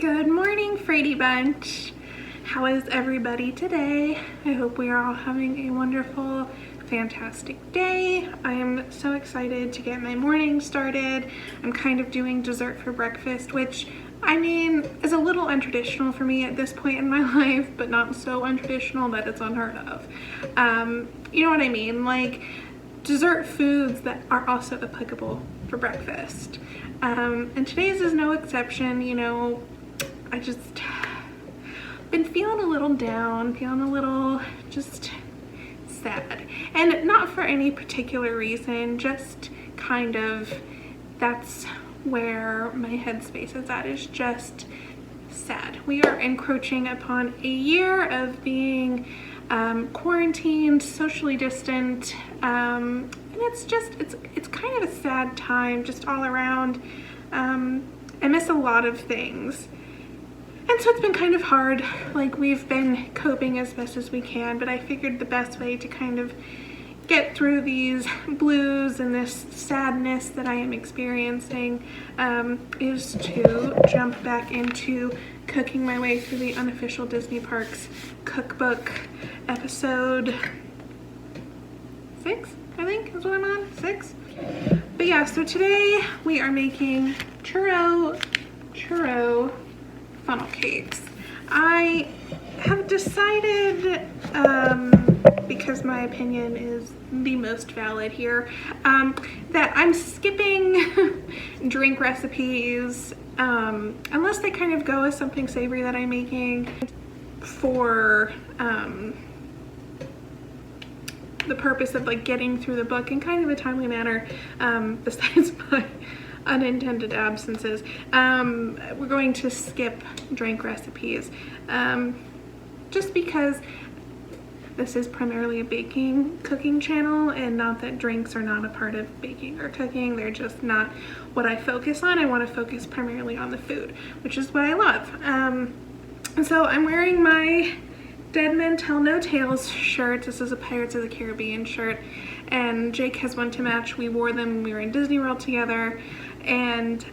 Good morning, Frady Bunch. How is everybody today? I hope we are all having a wonderful, fantastic day. I am so excited to get my morning started. I'm kind of doing dessert for breakfast, which I mean is a little untraditional for me at this point in my life, but not so untraditional that it's unheard of. You know what I mean? Like dessert foods that are also applicable for breakfast. And today's is no exception. You know, I just been feeling a little down, feeling a little just sad, and not for any particular reason, just kind of that's where my headspace is at, is just sad. We are encroaching upon a year of being quarantined, socially distant, and it's kind of a sad time just all around. I miss a lot of things. And so it's been kind of hard. Like, we've been coping as best as we can, but I figured the best way to kind of get through these blues and this sadness that I am experiencing is to jump back into cooking my way through the Unofficial Disney Parks Cookbook episode 6, I think is what I'm on, 6. But yeah, so today we are making churro funnel cakes. I have decided, because my opinion is the most valid here, that I'm skipping drink recipes unless they kind of go as something savory that I'm making for the purpose of like getting through the book in kind of a timely manner, besides my unintended absences. We're going to skip drink recipes just because this is primarily a cooking channel, and not that drinks are not a part of baking or cooking. They're just not what I focus on. I want to focus primarily on the food, which is what I love. And so I'm wearing my Dead Men Tell No Tales shirt. This is a Pirates of the Caribbean shirt, and Jake has one to match. We wore them when we were in Disney World together. And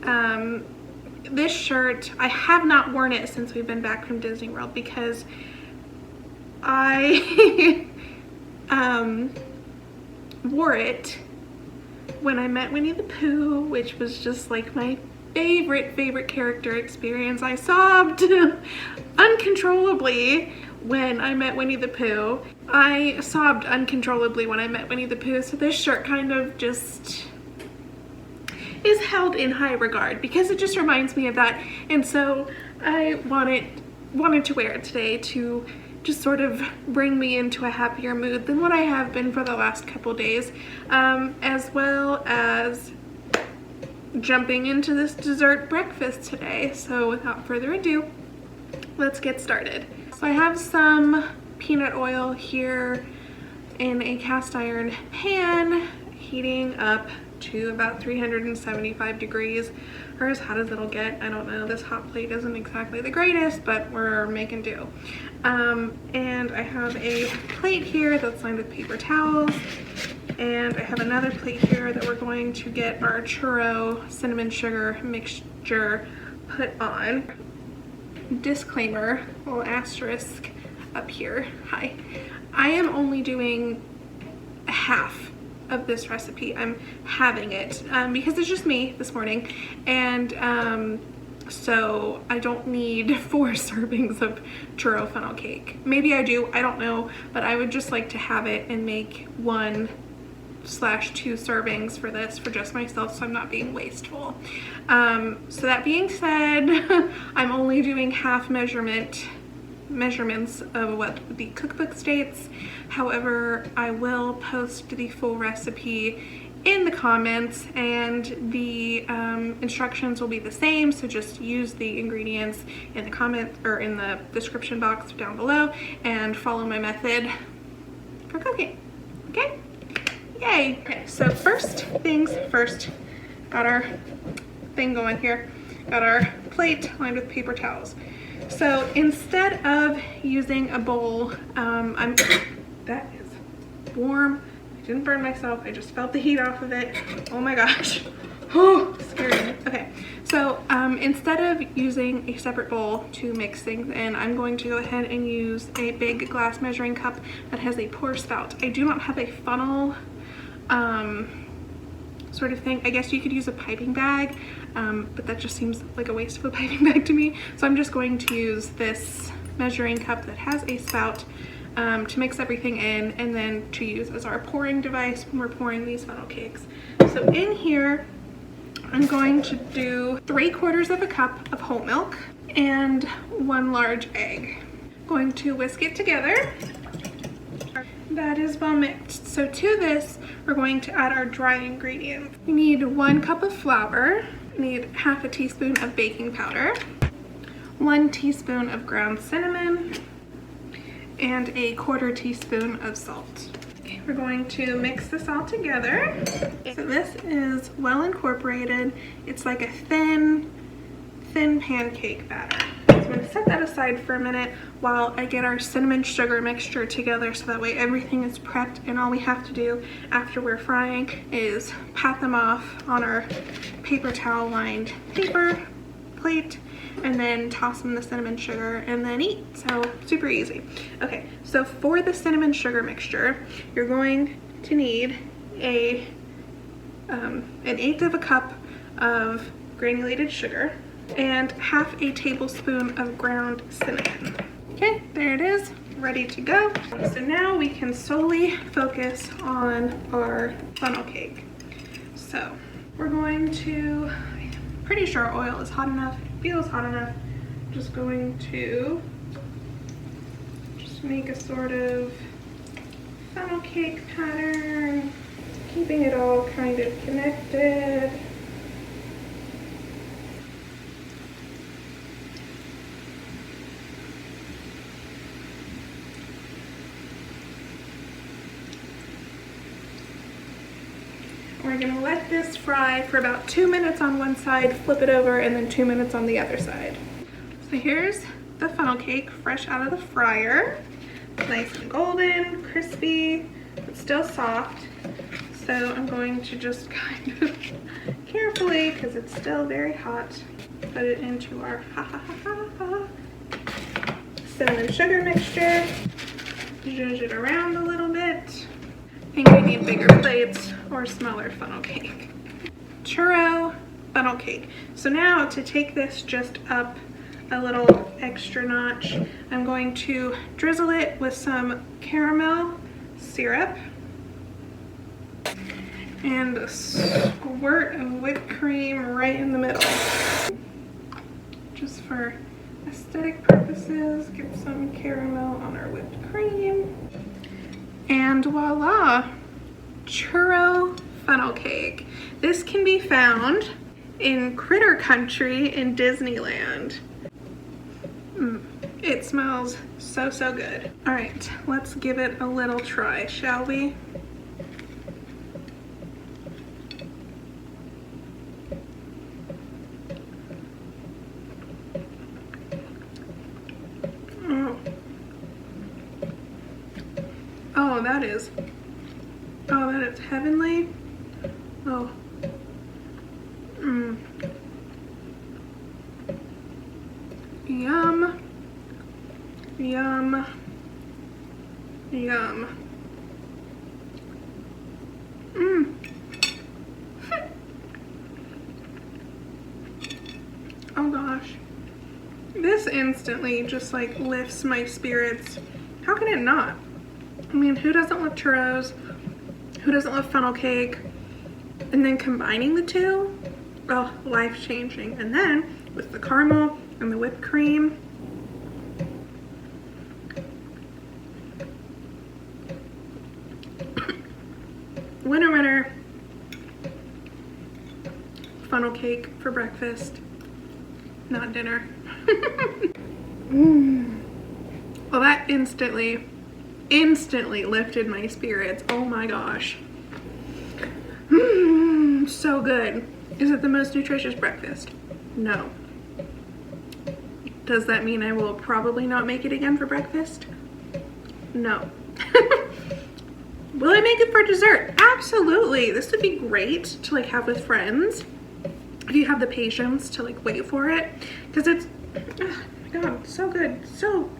this shirt, I have not worn it since we've been back from Disney World because I wore it when I met Winnie the Pooh, which was just like my favorite character experience. I sobbed uncontrollably when I met Winnie the Pooh. I sobbed uncontrollably when I met Winnie the Pooh, so this shirt kind of just is held in high regard because it just reminds me of that. And so I wanted to wear it today to just sort of bring me into a happier mood than what I have been for the last couple days, as well as jumping into this dessert breakfast today. So without further ado, let's get started. So I have some peanut oil here in a cast iron pan, heating up to about 375 degrees, or as hot as it'll get. I don't know, this hot plate isn't exactly the greatest, but we're making do. And I have a plate here that's lined with paper towels, and I have another plate here that we're going to get our churro cinnamon sugar mixture put on. Disclaimer, little asterisk up here. Hi, I am only doing half of this recipe. I'm having it because it's just me this morning, and so I don't need 4 servings of churro funnel cake. Maybe I do, I don't know, but I would just like to have it and make 1/2 servings for this for just myself, so I'm not being wasteful. So that being said, I'm only doing half measurements of what the cookbook states. However, I will post the full recipe in the comments, and the instructions will be the same, so just use the ingredients in the comment or in the description box down below and follow my method for cooking. Okay, yay. Okay, so first things first, got our thing going here, got our plate lined with paper towels. So instead of using a bowl, that is warm. I didn't burn myself, I just felt the heat off of it. Oh my gosh, oh, scary. Okay, So instead of using a separate bowl to mix things in, I'm going to go ahead and use a big glass measuring cup that has a pour spout. I do not have a funnel sort of thing. I guess you could use a piping bag, but that just seems like a waste of a piping bag to me. So I'm just going to use this measuring cup that has a spout to mix everything in, and then to use as our pouring device when we're pouring these funnel cakes. So in here, I'm going to do 3/4 of a cup of whole milk and 1 large egg. Going to whisk it together. That is well mixed. So to this, we're going to add our dry ingredients. We need 1 cup of flour, we need 1/2 teaspoon of baking powder, 1 teaspoon of ground cinnamon, and 1/4 teaspoon of salt. Okay, we're going to mix this all together. So this is well incorporated. It's like a thin pancake batter. So I'm going to set that aside for a minute while I get our cinnamon sugar mixture together, so that way everything is prepped and all we have to do after we're frying is pat them off on our paper towel lined paper plate and then toss in the cinnamon sugar and then eat. So super easy. Okay, so for the cinnamon sugar mixture, you're going to need an 1/8 of a cup of granulated sugar and 1/2 tablespoon of ground cinnamon. Okay, there it is, ready to go. So now we can solely focus on our funnel cake. So we're going to, I'm pretty sure oil is hot enough, feels hot enough. Just going to just make a sort of funnel cake pattern, keeping it all kind of connected. We're gonna let this fry for about 2 minutes on one side, flip it over, and then 2 minutes on the other side. So here's the funnel cake fresh out of the fryer. It's nice and golden, crispy, but still soft. So I'm going to just kind of carefully, because it's still very hot, put it into our cinnamon sugar mixture. Zhuzh it around a little bit. I think we need bigger plates or smaller funnel cake. Churro funnel cake. So now to take this just up a little extra notch, I'm going to drizzle it with some caramel syrup and a squirt of whipped cream right in the middle. Just for aesthetic purposes, get some caramel on our whipped cream. And voila, churro funnel cake. This can be found in Critter Country in Disneyland. It smells so, so good. All right, let's give it a little try, shall we? Oh, that is heavenly. Oh. Yum. Yum. Yum. Oh gosh. This instantly just like lifts my spirits. How can it not? I mean, who doesn't love churros? Who doesn't love funnel cake? And then combining the two, oh, life-changing. And then with the caramel and the whipped cream, winner, winner. Funnel cake for breakfast, not dinner. Well, that instantly lifted my spirits. Oh my gosh. So good. Is it the most nutritious breakfast? No. Does that mean I will probably not make it again for breakfast? No. Will I make it for dessert? Absolutely. This would be great to like have with friends. if you have the patience to like wait for it, because it's, oh my god, so good, so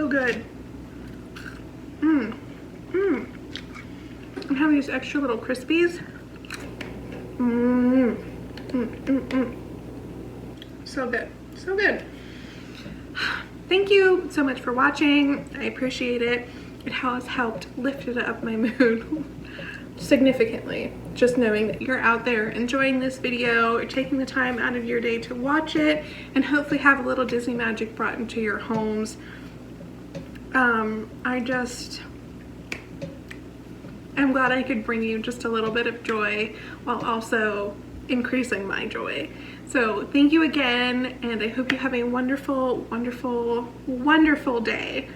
good. And have these extra little crispies. So good, so good. Thank you so much for watching. I appreciate it. It has helped lift up my mood significantly. Just knowing that you're out there enjoying this video, or taking the time out of your day to watch it, and hopefully have a little Disney magic brought into your homes. I'm glad I could bring you just a little bit of joy while also increasing my joy. So thank you again, and I hope you have a wonderful, wonderful, wonderful day.